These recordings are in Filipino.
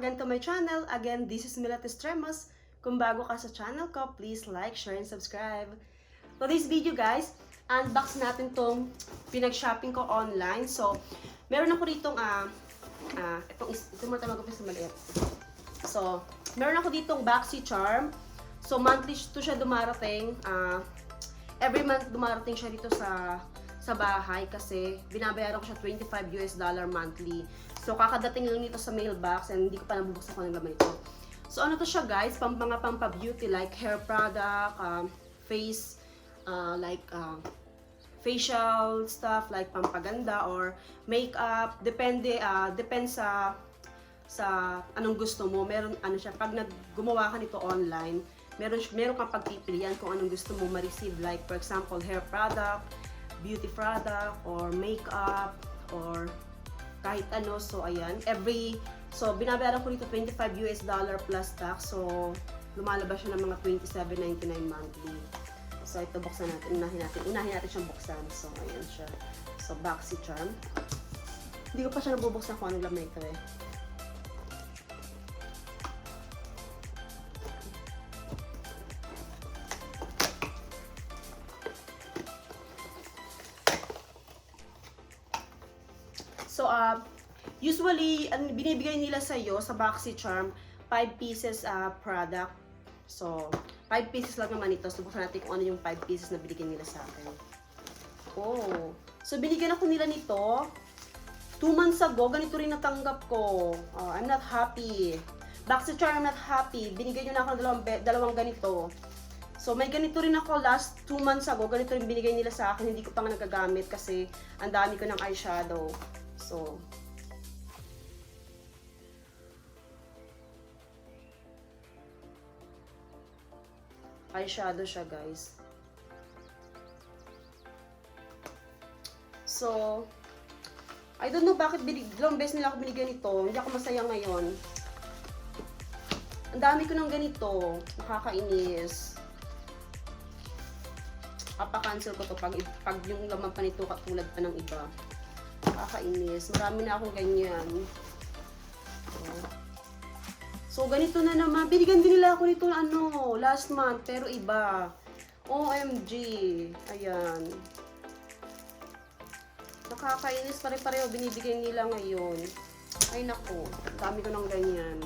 again to my channel. Again, this is Melit Estremos. Kung bago ka sa channel ko, please like, share, and subscribe. For this video guys, unbox natin tong pinag-shopping ko online. So, meron ako ditong, ito mo tayo mag-upis na maliit. So, meron ako ditong Boxycharm. So, monthly to siya dumarating. Every month dumarating siya dito sa bahay kasi binabayaran ko siya $25 monthly. So, kakadating lang nito sa mailbox and hindi ko pa nabubuksan kung anong laman ito. So, ano to siya guys? Mga pampa-beauty like hair product, face, facial stuff like pampaganda or makeup. Depende sa anong gusto mo. Meron ano siya, pag gumawa ka nito online, meron kang pagpipilian kung anong gusto mo ma-receive, like for example, hair product, beauty product, or makeup, or kahit ano. So, ayan. So, binabayaran ko dito $25 plus tax. So, lumalabas siya ng mga $27.99 monthly. So, ito buksan natin. Unahin natin siyang buksan. So, ayan siya. So, Boxycharm. Hindi ko pa siya nabubuksan kung anong laman ito eh. So, usually, binibigay nila sa iyo sa Boxycharm, 5 pieces product. So, 5 pieces lang naman ito. Subukan natin kung ano yung 5 pieces na binigyan nila sa akin. Oh. So, binigyan ako nila nito 2 months ago. Ganito rin natanggap ko. I'm not happy. Boxycharm, I'm not happy. Binigyan nyo na ako dalawang ganito. So, may ganito rin ako last 2 months ago. Ganito rin binigay nila sa akin. Hindi ko pa nga nagagamit kasi ang dami ko ng eyeshadow. So, eyeshadow siya guys. So, I don't know bakit dalawang beses nila ako binigyan nito. Hindi ako masaya ngayon. Ang dami ko ng ganito. Nakakainis. Papa-cancel ko to pag yung laman pa nito katulad pa ng iba. Nakakainis. Marami na akong ganyan. So, ganito na naman. Binigyan din nila ako nito last month. Pero iba. OMG. Ayan. Nakakainis. Pare-pareho binibigay nila ngayon. Ay, naku. Dami ko ng ganyan.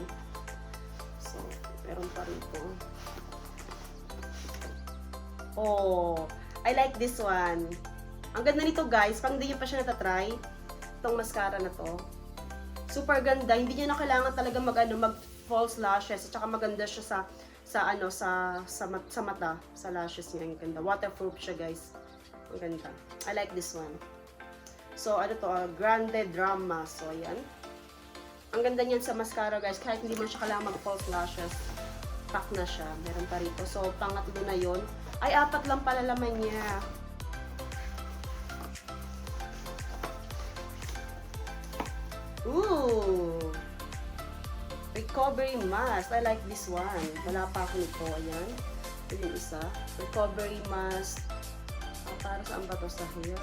So, meron pa rito. Oh, I like this one. Ang ganda nito guys, pang hindi nyo pa siya natatry, itong mascara na to. Super ganda, hindi nyo na kailangan talaga mag false lashes, at saka maganda siya sa mata, sa lashes niya. Ang ganda, waterproof siya guys. Ang ganda. I like this one. So, ano to, Grande Drama. So, ayan. Ang ganda niyan sa mascara guys, kahit hindi mo siya kailangan mag false lashes, pack na siya. Meron pa rito. So, pangatlo na yon. Ay, 4 lang pala laman niya. Ooh! Recovery mask. I like this one. Wala pa ako nito. Ayan. Ito yung isa. Recovery mask. Para saan ba to? Sa hair?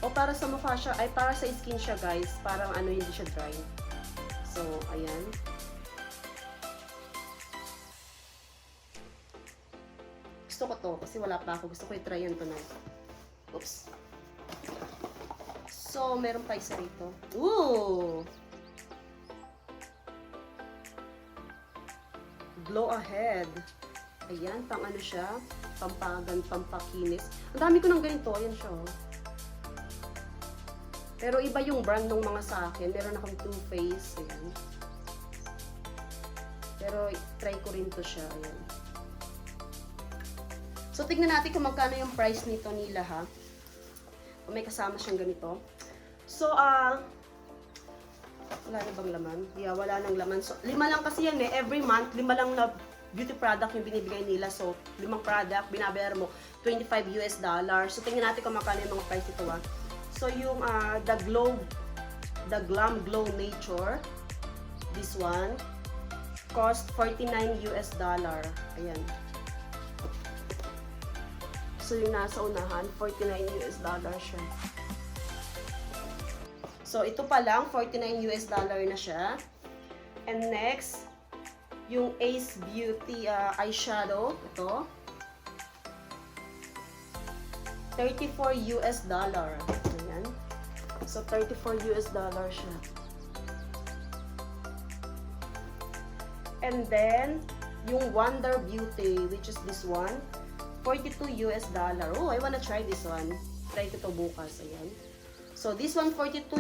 O para sa mukha siya. Ay, para sa skin siya guys. Parang hindi siya dry. So, ayan. Gusto ko to. Kasi wala pa ako. Gusto ko i-try yan tonight. Oops. So, meron pa isa rito. Ooh! Glow Ahead. Ayan, pang ano siya. Pampakinis. Ang dami ko ng ganito. Ayan siya. Pero iba yung brand ng mga sa akin. Meron akong Too Faced. Ayan. Pero, try ko rin to siya. Ayan. So, tignan natin kung magkano yung price nito nila ha. Kung may kasama siyang ganito. So, wala na bang laman? Yeah, wala nang laman. So, 5 lang kasi yan eh. Every month, 5 lang na beauty product yung binibigay nila. So, 5 product, binabayaran mo $25. So, tingnan natin kung magkano yung mga price ito ha. So, yung the Glam Glow Nature, this one, cost $49. Ayan. So, yung nasa unahan, $49 siya. So, So, ito pa lang, $49 na siya. And next, yung Ace Beauty eyeshadow. Ito. $34. Ayan. So, $34 siya. And then, yung Wonder Beauty, which is this one, $42. Oh, I wanna try this one. Try ko to bukas. Ayan. So, this one, $42.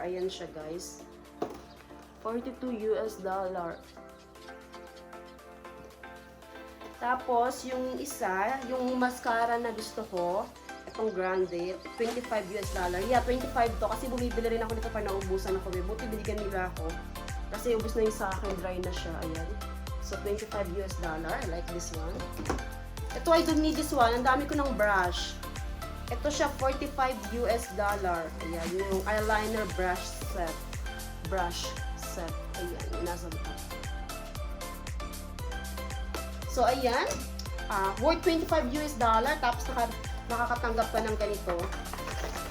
Ayan siya, guys. $42. Tapos, yung isa, yung mascara na gusto ko, itong Grande, $25. Yeah, 25 to. Kasi bumibili rin ako nito para naubusan ako. Buti binigyan nila ako. Kasi ubus na yung sa akin, dry na siya. Ayan. So, $25. I like this one. Ito, I don't need this one. Ang dami ko ng brush. Ito siya, $45. Ayan, yung eyeliner brush set. Ayan, yung nasa baba. So, ayan. Worth $25. Tapos nakakatanggap ka ng ganito.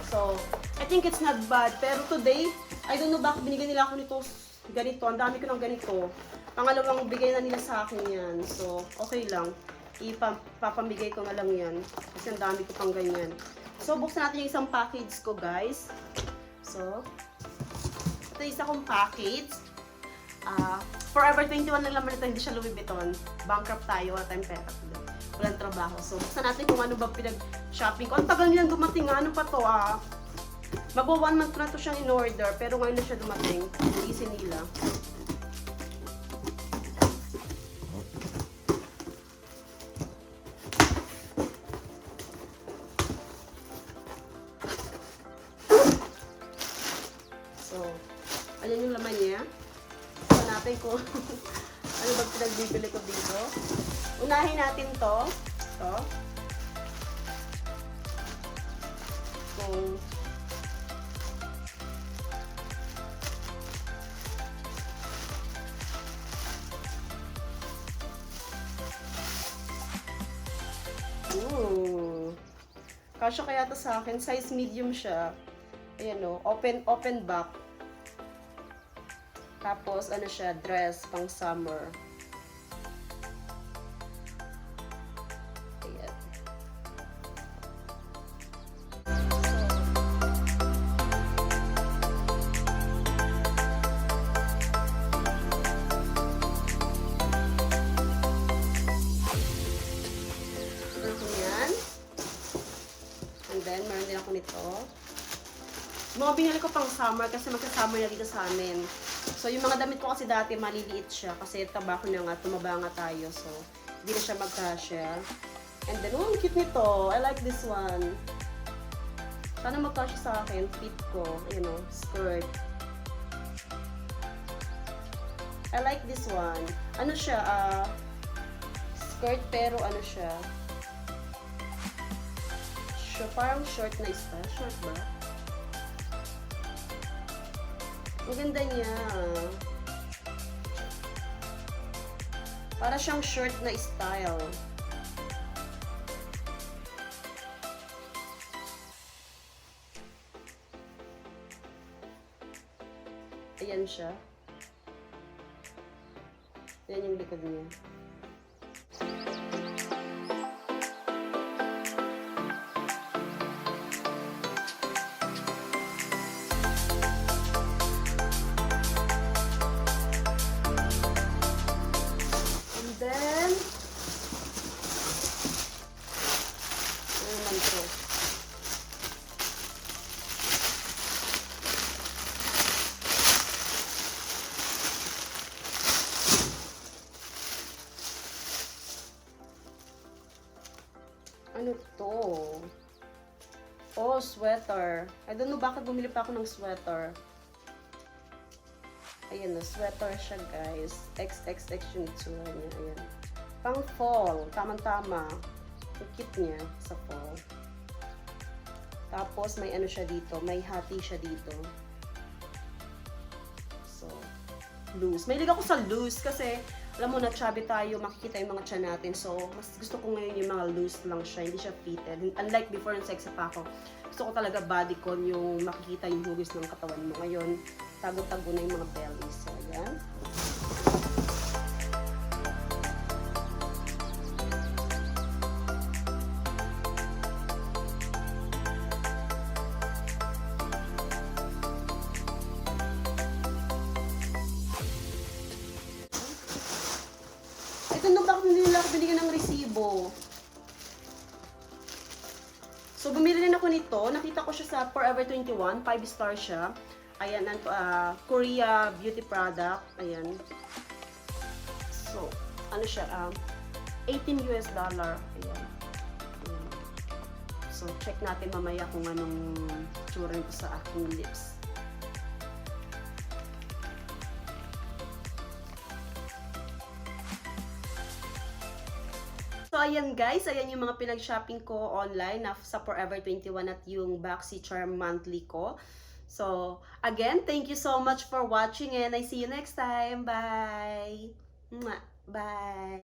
So, I think it's not bad. Pero today, I don't know bakit binigyan nila ako nito ganito. Ang dami ko ng ganito. Pangalawang bigay na nila sa akin yan. So, okay lang. Ipapamigay ko na lang yan. Kasi ang dami ko pang ganyan. So, buksan natin yung isang package ko, guys. So, ito yung isa kong package. Forever21 na naman ito, hindi siya Louis Vuitton. Bankrupt tayo, wala tayong pera. Walang trabaho. So, buksan natin kung ano ba pinag-shopping ko. Ang tagal nilang dumating. Ano pa to, Magwa 1 month na to siyang in-order, pero ngayon na siya dumating. Easy nila. So, ayan yung laman niya. Hanapin ko ano ba pinagbibili ko dito. Unahin natin to. Ito. Kasya kaya to sa akin. Size medium siya. Ayan o. Open back. Tapos, ano siya, dress pang summer. Ayan. Ayan. And then, meron din ako nito. Mga binili ko pang summer kasi magka-summer na dito sa amin. So, yung mga damit ko kasi dati, maliliit siya. Kasi tabako na nga, tumaba nga tayo. So, hindi na siya magkasya. And then, oh, ang cute nito. I like this one. Sana magkasya sa akin. Fit ko. You know, skirt. I like this one. Ano siya? Skirt pero ano siya? Parang short na style. Short ba? Maganda niya. Para siyang short na style. Ayan siya. Ayan yung likod niya. Ano to? Oh, sweater. I don't know bakit bumili pa ako ng sweater. Ayan na, sweater siya, guys. XXX yung itsura niya. Ayan. Pang fall. Tamang-tama. Ang cute niya sa fall. Tapos, may ano siya dito. May hati siya dito. So, loose. Mahilig ako sa loose kasi alam mo na, chubby tayo, makikita yung mga tiyan natin. So, mas gusto ko ngayon yung mga loose lang siya, hindi siya fitted. Unlike before ng sex pa ako, gusto ko talaga bodycon, yung makikita yung hugis ng katawan mo. Ngayon, tago-tago na yung mga belly. So, ayan. Ito na bakit nila ako binigyan ng resibo. So, bumili rin ako nito. Nakita ko siya sa Forever21. 5-star siya. Ayan, Korea beauty product. Ayan. So, ano siya? $18 US. Ayan. Ayan. So, check natin mamaya kung anong tsura nito sa aking lips. So, ayan guys, ayan yung mga pinag-shopping ko online na sa Forever21 at yung Boxycharm monthly ko. So, again, thank you so much for watching and I see you next time. Bye! Bye!